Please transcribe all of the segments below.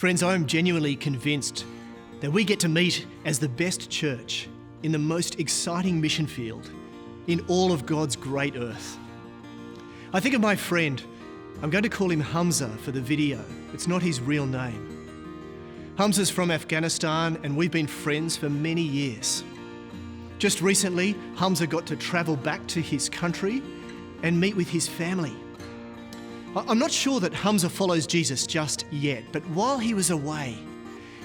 Friends, I am genuinely convinced that we get to meet as the best church in the most exciting mission field in all of God's great earth. I think of my friend. I'm going to call him Hamza for the video. It's not his real name. Hamza's from Afghanistan and we've been friends for many years. Just recently, Hamza got to travel back to his country and meet with his family. I'm not sure that Hamza follows Jesus just yet, but while he was away,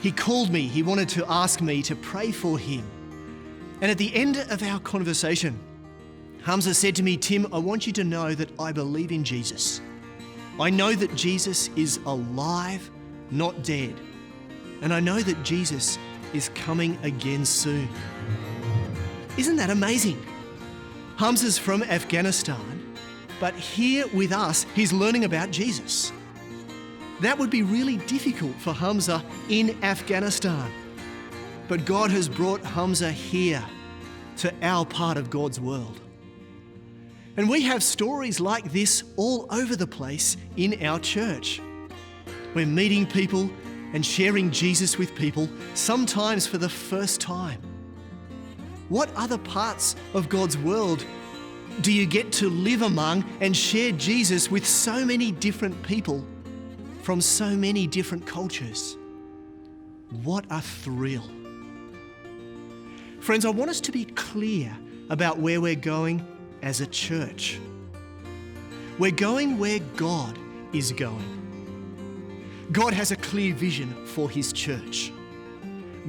he called me. He wanted to ask me to pray for him. And at the end of our conversation, Hamza said to me, "Tim, I want you to know that I believe in Jesus. I know that Jesus is alive, not dead. And I know that Jesus is coming again soon." Isn't that amazing? Hamza's from Afghanistan, but here with us, he's learning about Jesus. That would be really difficult for Hamza in Afghanistan. But God has brought Hamza here to our part of God's world. And we have stories like this all over the place in our church. We're meeting people and sharing Jesus with people, sometimes for the first time. What other parts of God's world do you get to live among and share Jesus with so many different people from so many different cultures? What a thrill. Friends, I want us to be clear about where we're going as a church. We're going where God is going. God has a clear vision for his church.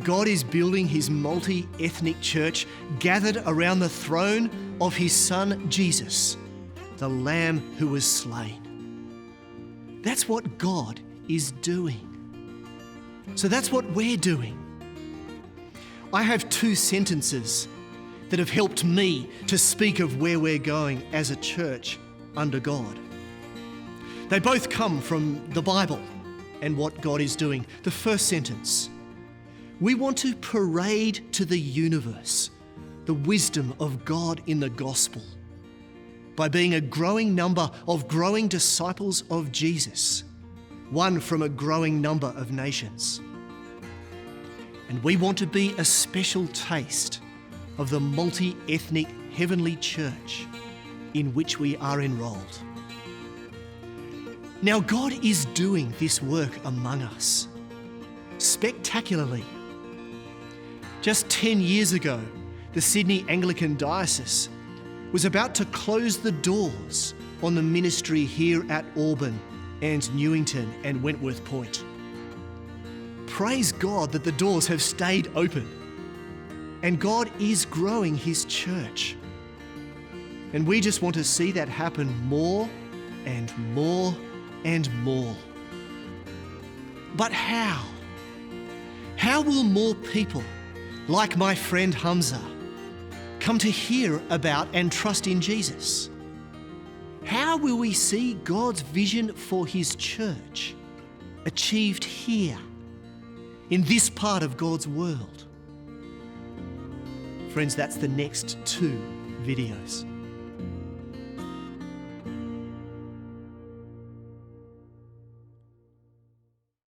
God is building his multi-ethnic church gathered around the throne of his Son, Jesus, the Lamb who was slain. That's what God is doing. So that's what we're doing. I have two sentences that have helped me to speak of where we're going as a church under God. They both come from the Bible and what God is doing. The first sentence: we want to parade to the universe the wisdom of God in the gospel by being a growing number of growing disciples of Jesus, one from a growing number of nations. And we want to be a special taste of the multi-ethnic heavenly church in which we are enrolled. Now, God is doing this work among us spectacularly. Just 10 years ago, the Sydney Anglican Diocese was about to close the doors on the ministry here at Auburn and Newington and Wentworth Point. Praise God that the doors have stayed open. And God is growing his church. And we just want to see that happen more and more and more. But how? How will more people, like my friend Hamza, come to hear about and trust in Jesus? How will we see God's vision for his church achieved here, in this part of God's world? Friends, that's the next two videos.